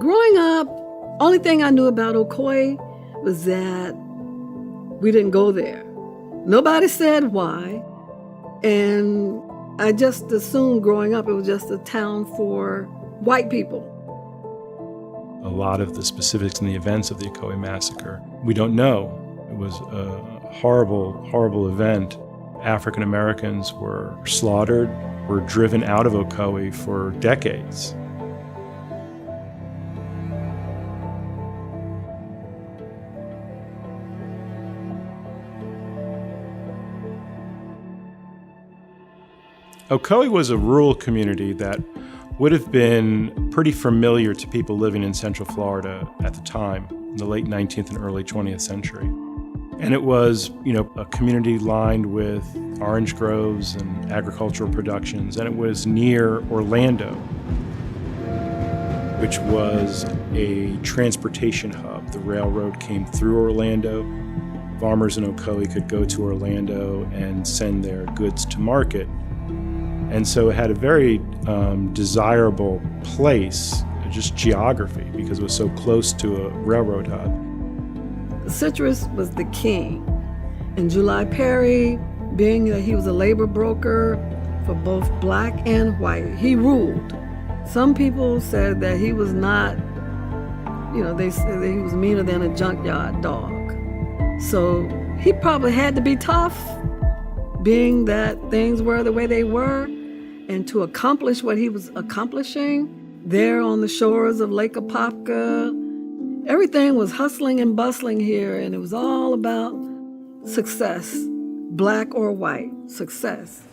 Growing up, only thing I knew about Ocoee was that we didn't go there. Nobody said why. And I just assumed growing up it was just a town for white people. A lot of the specifics and the events of the Ocoee Massacre, we don't know. It was a horrible, horrible event. African Americans were slaughtered, were driven out of Ocoee for decades. Ocoee was a rural community that would have been pretty familiar to people living in Central Florida at the time, in the late 19th and early 20th century. And it was, a community lined with orange groves and agricultural productions, and it was near Orlando, which was a transportation hub. The railroad came through Orlando. Farmers in Ocoee could go to Orlando and send their goods to market. And so it had a very desirable place, just geography, because it was so close to a railroad hub. Citrus was the king. And July Perry, being that he was a labor broker for both black and white, he ruled. Some people said that he was not, they said that he was meaner than a junkyard dog. So he probably had to be tough, being that things were the way they were. And to accomplish what he was accomplishing there on the shores of Lake Apopka, everything was hustling and bustling here, and it was all about success, black or white, success.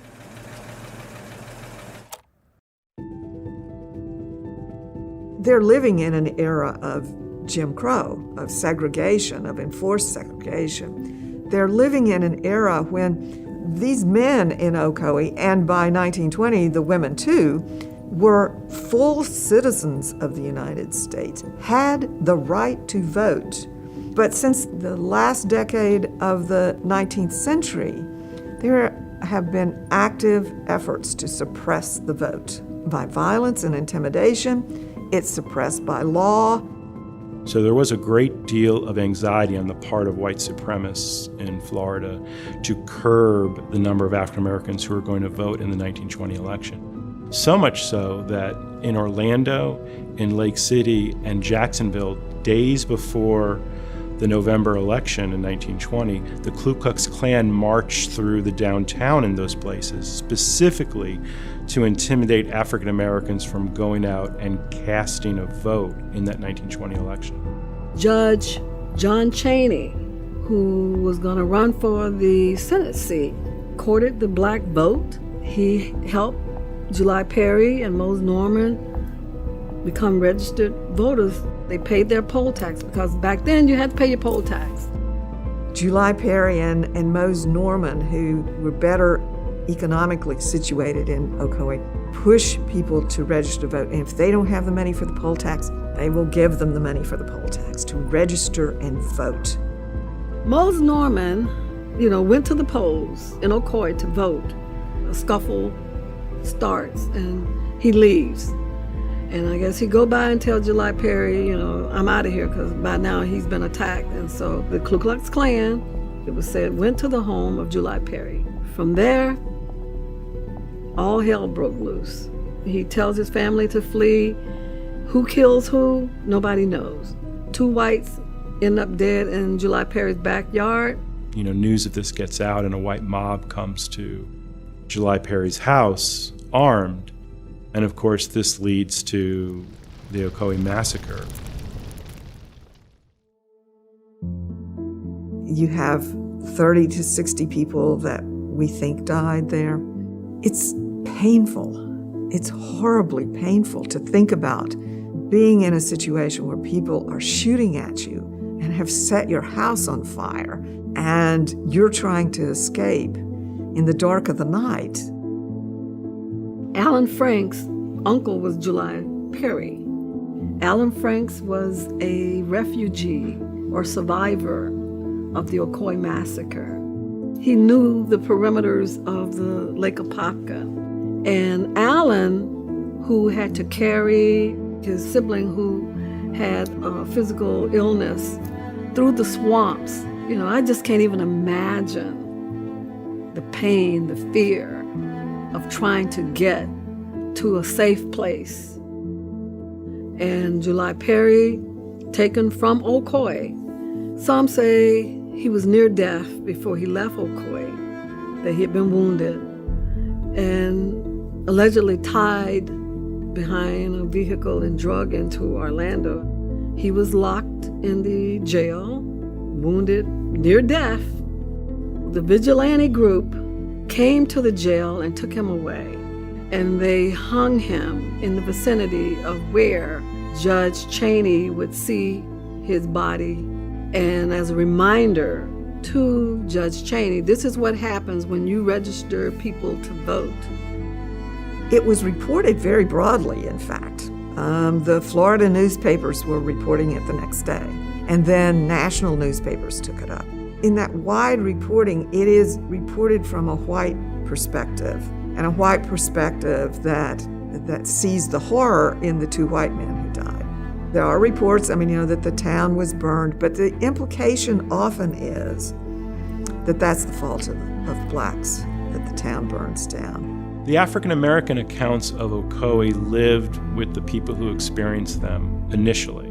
They're living in an era of Jim Crow, of segregation, of enforced segregation. They're living in an era when these men in Ocoee, and by 1920, the women too, were full citizens of the United States, had the right to vote. But since the last decade of the 19th century, there have been active efforts to suppress the vote by violence and intimidation. It's suppressed by law. So there was a great deal of anxiety on the part of white supremacists in Florida to curb the number of African Americans who were going to vote in the 1920 election. So much so that in Orlando, in Lake City, and Jacksonville, days before the November election in 1920, the Ku Klux Klan marched through the downtown in those places, specifically to intimidate African Americans from going out and casting a vote in that 1920 election. Judge John Chaney, who was going to run for the Senate seat, courted the black vote. He helped July Perry and Mose Norman become registered voters. They paid their poll tax, because back then you had to pay your poll tax. July Perry and Mose Norman, who were better economically situated in Ocoee, push people to register to vote. And if they don't have the money for the poll tax, they will give them the money for the poll tax to register and vote. Mose Norman, went to the polls in Ocoee to vote. A scuffle starts and he leaves. And I guess he'd go by and tell July Perry, I'm out of here, because by now he's been attacked. And so the Ku Klux Klan, it was said, went to the home of July Perry. From there, all hell broke loose. He tells his family to flee. Who kills who? Nobody knows. 2 whites end up dead in July Perry's backyard. News of this gets out, and a white mob comes to July Perry's house, armed. And of course, this leads to the Ocoee Massacre. You have 30 to 60 people that we think died there. It's painful. It's horribly painful to think about being in a situation where people are shooting at you and have set your house on fire, and you're trying to escape in the dark of the night. Alan Franks' uncle was July Perry. Alan Franks was a refugee or survivor of the Ocoee Massacre. He knew the perimeters of the Lake Apopka. And Alan, who had to carry his sibling who had physical illness through the swamps. I just can't even imagine the pain, the fear of trying to get to a safe place. And July Perry, taken from Ocoee, some say he was near death before he left Ocoee, that he had been wounded and allegedly tied behind a vehicle and drug into Orlando. He was locked in the jail, wounded near death. The vigilante group came to the jail and took him away, and they hung him in the vicinity of where Judge Cheney would see his body. And as a reminder to Judge Cheney, this is what happens when you register people to vote. It was reported very broadly, in fact. The Florida newspapers were reporting it the next day, and then national newspapers took it up. In that wide reporting, it is reported from a white perspective, and a white perspective that sees the horror in the two white men who died. There are reports, that the town was burned, but the implication often is that that's the fault of blacks, that the town burns down. The African American accounts of Ocoee lived with the people who experienced them initially.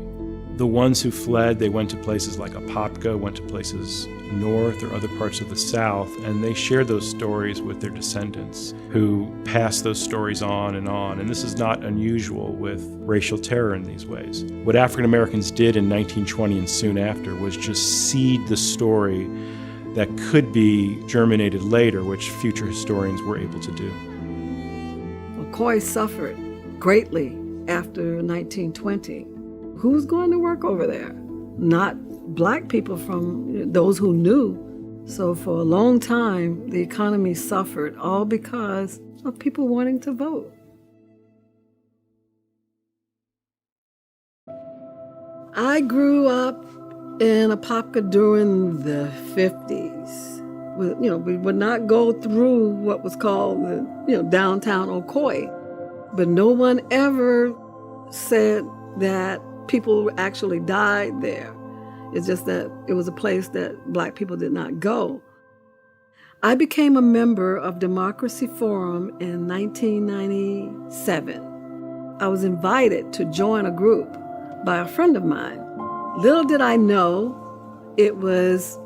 The ones who fled, they went to places like Apopka, went to places north or other parts of the South, and they shared those stories with their descendants who passed those stories on. And this is not unusual with racial terror in these ways. What African Americans did in 1920 and soon after was just seed the story that could be germinated later, which future historians were able to do. Ocoee suffered greatly after 1920. Who's going to work over there? Not black people from those who knew. So for a long time, the economy suffered, all because of people wanting to vote. I grew up in Apopka during the 50s. We would not go through what was called the downtown Ocoee, but no one ever said that people actually died there. It's just that it was a place that black people did not go. I became a member of Democracy Forum in 1997. I was invited to join a group by a friend of mine. Little did I know it was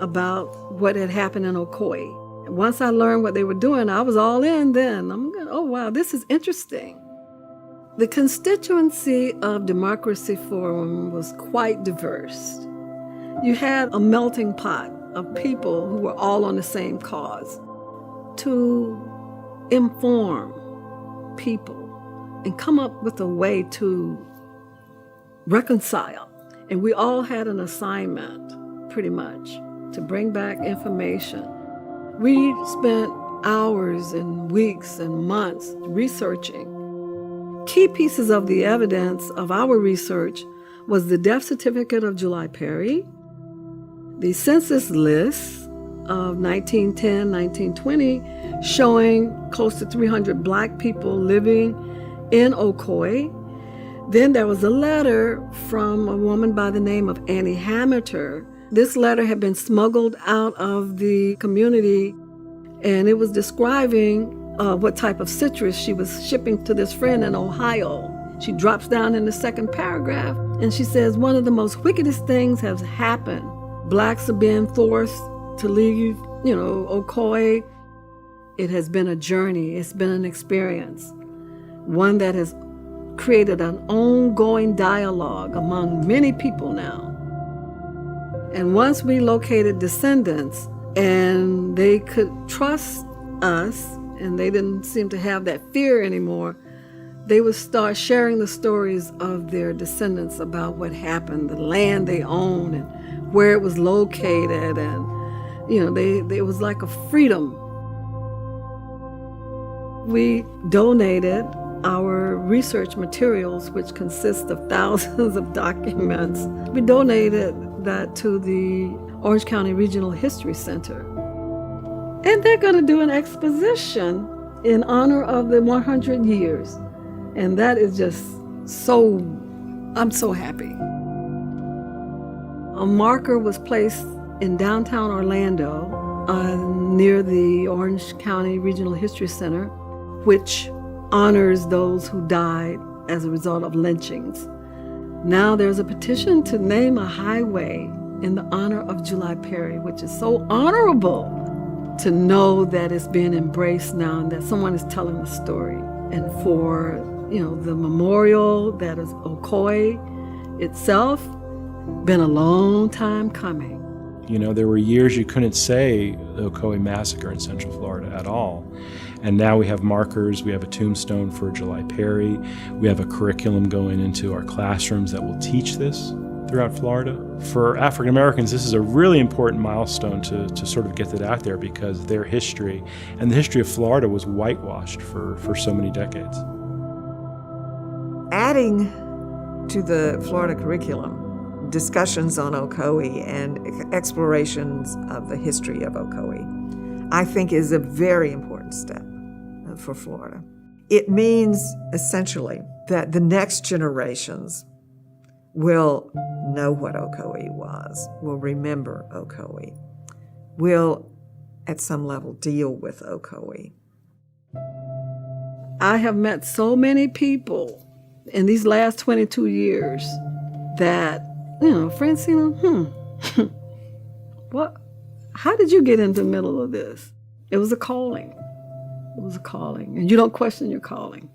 about what had happened in Ocoee. And once I learned what they were doing, I was all in then. I'm going, oh wow, this is interesting. The constituency of Democracy Forum was quite diverse. You had a melting pot of people who were all on the same cause to inform people and come up with a way to reconcile. And we all had an assignment, pretty much, to bring back information. We spent hours and weeks and months researching. Key pieces of the evidence of our research was the death certificate of July Perry, the census list of 1910, 1920, showing close to 300 black people living in Ocoee. Then there was a letter from a woman by the name of Annie Hamilton. This letter had been smuggled out of the community, and it was describing what type of citrus she was shipping to this friend in Ohio. She drops down in the second paragraph, and she says, one of the most wickedest things has happened. Blacks are being forced to leave, Ocoee. It has been a journey. It's been an experience, one that has created an ongoing dialogue among many people now. And once we located descendants and they could trust us and they didn't seem to have that fear anymore, they would start sharing the stories of their descendants about what happened, the land they own and where it was located. And, it was like a freedom. We donated our research materials, which consist of thousands of documents. We donated that to the Orange County Regional History Center. And they're going to do an exposition in honor of the 100 years. And that is just so I'm so happy. A marker was placed in downtown Orlando near the Orange County Regional History Center, which honors those who died as a result of lynchings. Now there's a petition to name a highway in the honor of July Perry, which is so honorable to know that it's being embraced now and that someone is telling the story. And for, the memorial that is Ocoee itself, been a long time coming. There were years you couldn't say the Ocoee Massacre in Central Florida at all. And now we have markers, we have a tombstone for July Perry, we have a curriculum going into our classrooms that will teach this throughout Florida. For African Americans, this is a really important milestone to sort of get that out there, because their history and the history of Florida was whitewashed for so many decades. Adding to the Florida curriculum discussions on Ocoee and explorations of the history of Ocoee, I think is a very important step for Florida. It means essentially that the next generations will know what Ocoee was, will remember Ocoee, will at some level deal with Ocoee. I have met so many people in these last 22 years that, Francina, how did you get into the middle of this? It was a calling. It was a calling. And you don't question your calling.